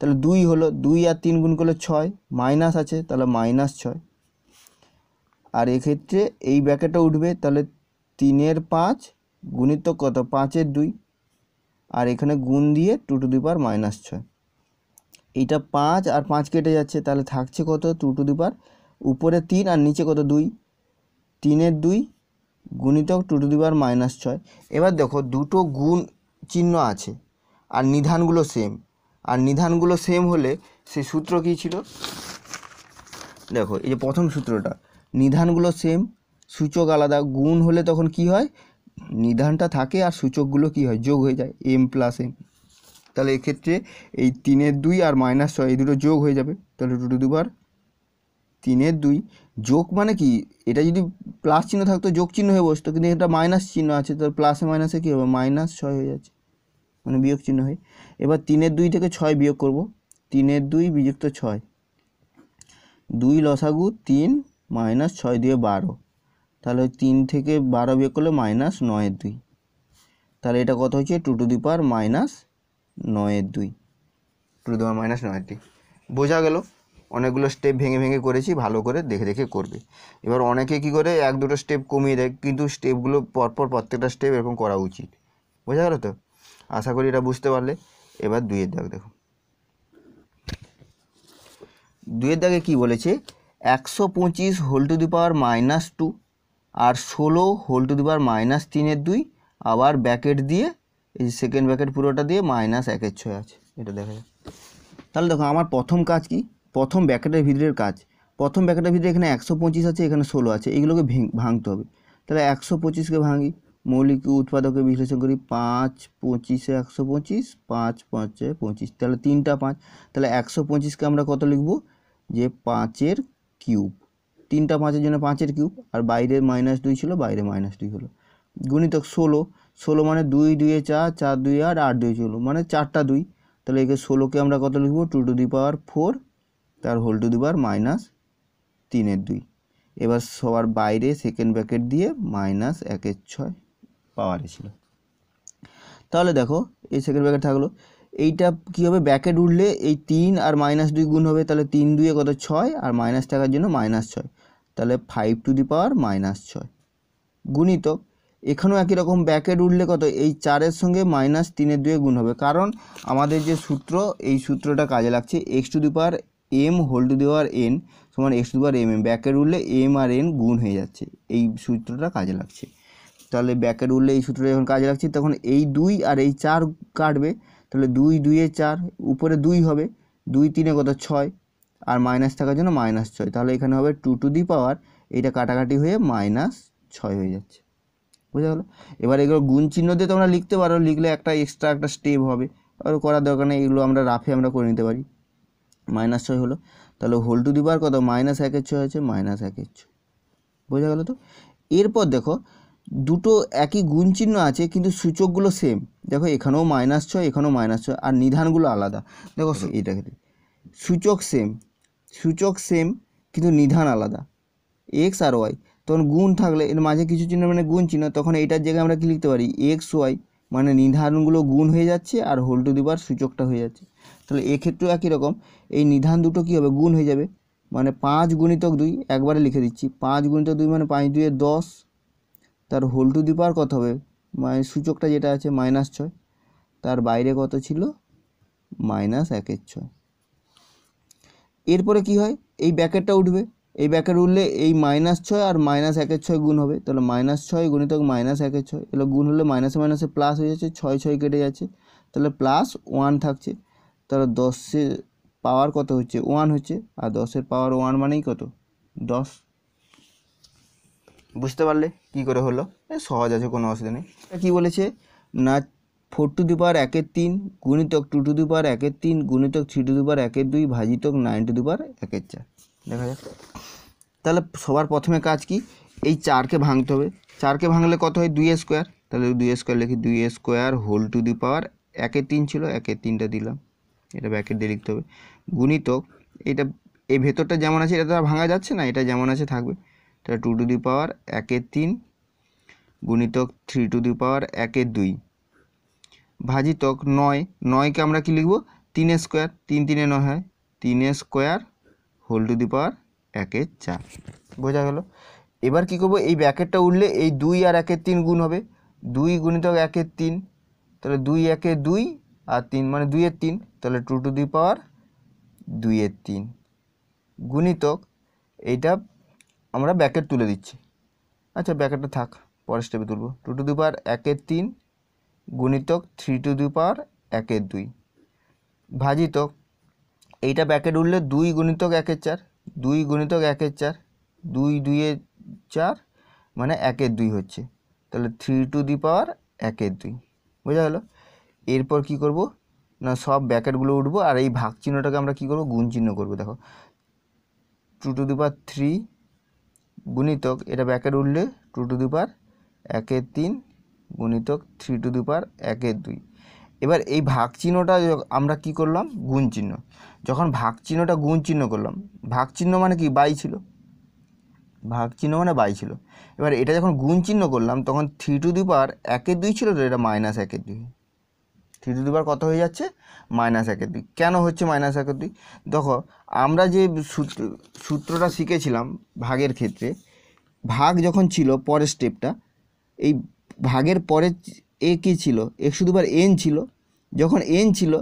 তাহলে 2 হলো, 2 আর 3 গুণ করলে 6, মাইনাস আছে তাহলে -6, আর এক্ষেত্রে এই ব্র্যাকেটটা উঠবে, তাহলে 3/5 গুণিতক কত 5/2, আর এখানে গুণ দিয়ে 2 টু দি পাওয়ার -6, এইটা 5 আর 5 কেটে যাচ্ছে, তাহলে থাকছে কত 2 টু দি পাওয়ার উপরে 3 আর নিচে কত 2, 3/2 গুণিতক 2 টু দি পাওয়ার -6। এবার দেখো দুটো গুণ চিহ্ন আছে আর নিধানগুলো সেম, আর নিধানগুলো সেম হলে সেই সূত্র কী ছিল, দেখো এই যে প্রথম সূত্রটা, নিধানগুলো সেম সূচক আলাদা, গুণ হলে তখন কি হয়, নিধানটা থাকে আর সূচকগুলো কি হয় যোগ হয়ে যায় m প্লাস m। তাহলে এক্ষেত্রে এই 3-2 আর -6 এই দুটো যোগ হয়ে যাবে, তাহলে 2 3-2 যোগ মানে কি, এটা যদি প্লাস চিহ্ন থাকতো যোগ চিহ্ন হয়ে বসতো, কিন্তু এটা মাইনাস চিহ্ন আছে, তাহলে প্লাসে মাইনাসে কী হবে -6 হয়ে যাচ্ছে, মানে বিয়োগ চিহ্ন হয়। এবার 3-2 থেকে 6 বিয়োগ করব, 3-2 বিযুক্ত 6, 2 লসাগু 3 -6 দিয়ে 12, তাহলে 3 থেকে 12 বিয়োগ করলে -9-2, তাহলে এটা কত হচ্ছে 2 to the power -9-2, 2 to the পাওয়ার -9-2। বোঝা গেল? অনেকগুলো স্টেপ ভেঙে ভেঙে করেছি, ভালো করে দেখে দেখে করবে। এবার অনেকে কি করে 1-2টো স্টেপ কমিয়ে দেয়, কিন্তু স্টেপগুলো পরপর প্রত্যেকটা স্টেপ এরকম করা উচিত। বোঝা গেল তো? আশা করি এটা বুঝতে পারলে। এবার 2-এর দাগ দেখো। 2-এর দাগে কী বলেছে, 125 হোল টু দি পাওয়ার -2 আর 16 হোল টু দি পাওয়ার -3/2, আবার ব্যাকেট দিয়ে এই সেকেন্ড ব্যাকেট পুরোটা দিয়ে -1/6 আছে, এটা দেখা যায়। তাহলে দেখো আমার প্রথম কাজ কি, প্রথম ব্যাকেটের ভিতরের কাজ, প্রথম ব্যাকেটের ভিতরে এখানে 125 আছে, এখানে 16 আছে, এইগুলোকে ভাঙতে হবে। তাহলে 125কে ভাঙি, মৌলিক উৎপাদকে বিশ্লেষণ করি, 5 25 125, 5 5 25, তাহলে 3টা 5, তাহলে 125কে আমরা কত লিখব, যে 5-এর কিউব, 3টা 5-এর জন্য 5-এর কিউব, আর বাইরে -2 ছিল, বাইরে -2 হলো, গুণিতক 16 মানে 2 2 4, 4 2 8, 8 2 16, মানে 4টা 2, তাহলে একে 16কে আমরা কত লিখব, 2 টু দি পাওয়ার 4 তার হোল টু দি পাওয়ার -3/2। এবার সবার বাইরে সেকেন্ড ব্র্যাকেট দিয়ে -1/6 পাওয়ারে ছিল। তাহলে দেখো এই সেকেন্ড ব্র্যাকেট থাকলো, এইটা কী হবে, ব্র্যাকেট উঠলে এই 3 আর -2 গুণ হবে, তাহলে 3 2 কত 6, আর মাইনাস থাকার জন্য -6, তাহলে 5 টু দি পাওয়ার -6 গুণিতক, এখানেও একই রকম ব্র্যাকেট উঠলে কত, এই 4-এর সঙ্গে -3/2 গুণ হবে, কারণ আমাদের যে সূত্র, এই সূত্রটা কাজে লাগছে, x to the power m whole to the power n সমান x to the power mm, bracket উঠলে m আর n গুণ হয়ে যাচ্ছে, এই সূত্রটা কাজে লাগছে। তাহলে ব্র্যাকেট উঠলে এই সূত্রটা যখন কাজে লাগছে, তখন এই 2 আর এই 4 কাটবে, তাহলে 2 2 4, উপরে 2 হবে, 2 3 কত 6, আর মাইনাস থাকার জন্য -6, তাহলে এখানে হবে 2 টু দি পাওয়ার, এইটা কাটাকাটি হয়ে -6 হয়ে যাচ্ছে। বুঝা গেল? এবার এগুলো গুণ চিহ্ন দিয়ে তোমরা লিখতে পারো, লিখলে একটা এক্সট্রা একটা স্টেপ হবে, আর করার দরকার নেই, এগুলো আমরা রাফে আমরা করে নিতে পারি। -6 হলো, তাহলে হোল টু দি পাওয়ার কত, -1/6 হয়েছে, -1/6। বোঝা গেল তো? এরপর দেখো দুটো একই গুণ চিহ্ন আছে, কিন্তু সূচকগুলো সেম, দেখো এখানেও -6, এখানেও -6, আর নিধানগুলো আলাদা। দেখো এইটা ক্ষেত্রে সূচক সেম কিন্তু নিধান আলাদা, এক্স আর ওয়াই, তখন গুণ থাকলে এর মাঝে কিছু চিহ্ন মানে গুণ চিহ্ন, তখন এইটার জায়গায় আমরা কি লিখতে পারি, এক্স ওয়াই, মানে নিধানগুলো গুণ হয়ে যাচ্ছে আর হোল টু দি পাওয়ার সূচকটা হয়ে যাচ্ছে। তাহলে এক্ষেত্রেও একই রকম, এই নিধান দুটো কী হবে, গুণ হয়ে যাবে, মানে 5 গুণিতক 2, একবারে লিখে দিচ্ছি, 5 গুণিতক 2 মানে 5 2 10, তার হোল টু দি পাওয়ার কত হবে, মানে সূচকটা যেটা আছে -6, তার বাইরে কত ছিল, -1/6। এরপরে কি হয়, এই ব্র্যাকেটটা উঠবে, এই ব্র্যাকেট উঠলে এই -6 আর -1/6 গুণ হবে, তাহলে -6 গুণিতক -1/6, এগুলো গুণ হলে মাইনাসে মাইনাসে প্লাস হয়ে যাচ্ছে, 6 6 কেটে যাচ্ছে, তাহলে +1 থাকছে, তাহলে 10-এর পাওয়ার কত হচ্ছে 1 হচ্ছে, আর 10-এর পাওয়ার 1 মানেই কত 10। বুঝতে পারলে কি করে হলো? সহজ আছে, কোনো অসুবিধা নেই। কি বলেছে না, 4 টু দি পাওয়ার 1/3 গুণিতক 2 টু দি পাওয়ার 1/3 গুণিতক 3 টু দি পাওয়ার 1/2 ভাজিতক 9 টু দি পাওয়ার 1/4। দেখা যাক, তাহলে সবার প্রথমে কাজ কি, এই 4কে ভাঙতে হবে, 4কে ভাঙলে কত হয় 2 স্কোয়ার, তাহলে 2 স্কোয়ার লিখি, 2 স্কোয়ার হোল টু দি পাওয়ার 1/3 ছিল, 1/3টা দিলাম, এটা ব্র্যাকেট দিয়ে লিখতে হবে, গুণিতক এটা এই ভেতরটা যেমন আছে এটা তো ভাঙা যাচ্ছে না, এটা যেমন আছে থাকবে, তাহলে 2 টু দি পাওয়ার 1/3 গুণিতক 3 টু দি পাওয়ার 1/2 ভাজিতক 9, 9কে আমরা কি লিখব, 3 স্কোয়ার, 3 3 9 হয়, 3 স্কোয়ার হোল টু দি পাওয়ার 1/4। বোঝা গেল? এবার কি করব, এই ব্র্যাকেটটা উঠলে এই 2 আর 1/3 গুণ হবে, 2 গুণিতক 1/3, তাহলে 2 1/2 আর 3 মানে 2/3, তাহলে 2 টু দি পাওয়ার 2/3 গুণিতক এইটা আমরা ব্র্যাকেট তুলে দিচ্ছি, আচ্ছা ব্র্যাকেটটা থাক, পরের স্টেপে তুলব, 2 টু দি পাওয়ার 1/3 গুণিতক 3 টু দি পাওয়ার 1/2 ভাজিতক এইটা ব্র্যাকেট উঠলে 2 গুণিতক 1/4, 2 গুণিতক 1/4, 2 2 4 মানে 1/2 হচ্ছে, তাহলে 3^2 বোঝা গেল। এরপর কি করব না সব ব্র্যাকেটগুলো উঠবো আর এই ভাগ চিহ্নটাকে আমরা কি করব গুণ চিহ্ন করব। দেখো 2^3 গুণিতক এটা ব্র্যাকেট উঠলে 2^1 গুণিতক 3^1 এবার এই ভাগ চিহ্নটা আমরা কি করলাম গুণ চিহ্ন। যখন ভাগ চিহ্নটা গুণ চিহ্ন করলাম, ভাগ চিহ্ন মানে কি বাই ছিল, ভাগ চিহ্ন মানে বাই ছিল। এবার এটা যখন গুণ চিহ্ন করলাম তখন 3^1 ছিল, তো এটা -1/2। 3^2 কত হয়ে যাচ্ছে -1/2। কেন হচ্ছে -1/2? দেখো আমরা যে সূত্রটা শিখেছিলাম ভাগের ক্ষেত্রে, ভাগ যখন ছিল পরের স্টেপটা, এই ভাগের পরে কী ছিল x^n ছিল। যখন n ছিল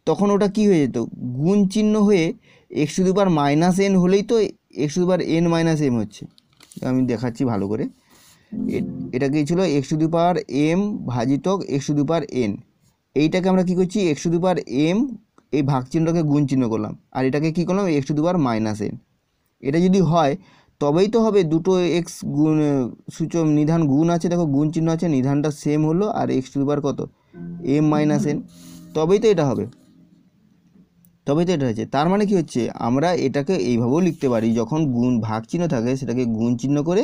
তখন ওটা কি হয়ে যেত গুণ চিহ্ন হয়ে x^-n হলেই তো x^n-m হচ্ছে। আমি দেখাচ্ছি ভালো করে। এটা কি ছিল x^m ভাজিতক x^n। এইটাকে আমরা কি করছি x^m এই ভাগ চিহ্নটাকে গুণ চিহ্ন করলাম আর এটাকে কি করলাম x^-n। এটা যদি হয় তবেই তো হবে দুটো এক্স গুণ সূচক নিধান গুণ আছে, দেখো গুণ চিহ্ন আছে, নিধানটা সেম হলো আর কত m-n, তবেই তো এটা হবে, তবেই তো এটা হচ্ছে। তার মানে কি হচ্ছে আমরা এটাকে এইভাবেও লিখতে পারি, যখন গুণ ভাগ চিহ্ন থাকে সেটাকে গুণ চিহ্ন করে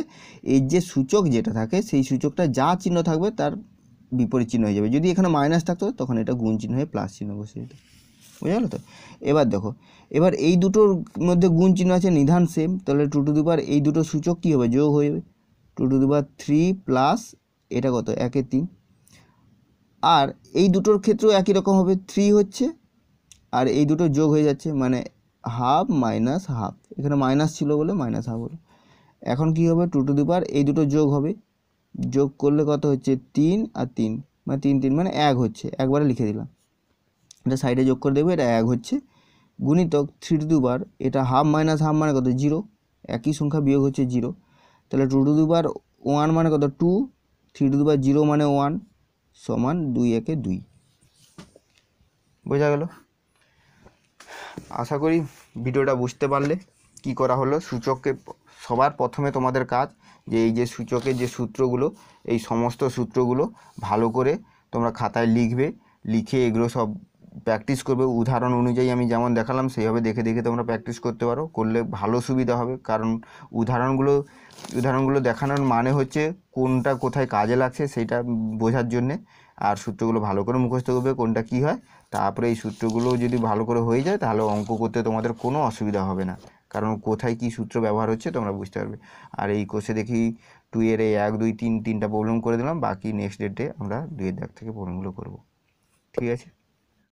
এর যে সূচক যেটা থাকে সেই সূচকটা যা চিহ্ন থাকবে তার বিপরীত চিহ্ন হয়ে যাবে। যদি এখানে মাইনাস থাকতো তখন এটা গুণ চিহ্ন হয়ে প্লাস চিহ্ন বসে যেত। বুঝা গেল তো? এবার দেখো, এবার এই দুটোর মধ্যে গুণ চিহ্ন আছে, নিধান সেম, তাহলে 2^, এই দুটো সূচক কী হবে যোগ হয়ে যাবে। 2^3 প্লাস এটা কত 1/3। আর এই দুটোর ক্ষেত্রেও একই রকম হবে, 3 হচ্ছে আর এই দুটো যোগ হয়ে যাচ্ছে, মানে হাফ মাইনাস হাফ, এখানে মাইনাস ছিল বলে মাইনাস হাফ হলো। এখন কি হবে 2^, এই দুটো যোগ হবে, যোগ করলে কত হচ্ছে 3 আর 3, মানে 3 মানে 1 হচ্ছে, একবারে লিখে দিলাম। এটা সাইডে যোগ করে দেবো, এটা 1 হচ্ছে, গুণিতক 3^, এটা হাফ মাইনাস হাফ মানে কত 0, একই সংখ্যা বিয়োগ হচ্ছে 0, তাহলে 2^1 মানে কত 2, 3^0 মানে 1, সমান 2×1=2। বোঝা গেল? আশা করি ভিডিওটা বুঝতে পারলে কি করা হলো। সূচককে সবার প্রথমে তোমাদের কাজ যে এই যে সূচকের যে সূত্রগুলো, এই সমস্ত সূত্রগুলো ভালো করে তোমরা খাতায় লিখবে, লিখে এগুলো সব প্র্যাকটিস করবে। উদাহরণ অনুযায়ী আমি যেমন দেখালাম সেইভাবে দেখে দেখে তোমরা প্র্যাকটিস করতে পারো, করলে ভালো সুবিধা হবে। কারণ উদাহরণগুলো দেখানোর মানে হচ্ছে কোনটা কোথায় কাজে লাগছে সেটা বোঝার জন্যে, আর সূত্রগুলো ভালো করে মুখস্থ করবে কোনটা কি হয়। তারপরে এই সূত্রগুলো যদি ভালো করে হয়ে যায় তাহলে অঙ্ক করতে তোমাদের কোনো অসুবিধা হবে না, কারণ কোথায় কি সূত্র ব্যবহার হচ্ছে তোমরা বুঝতে পারবে। আর এই কোর্সে দেখি 2 এর 1 2 3 3টা প্রবলেম করে দিলাম, বাকি নেক্সট ডেটে আমরা 2 এর দাগ থেকে প্রবলেমগুলো করব। ঠিক আছে।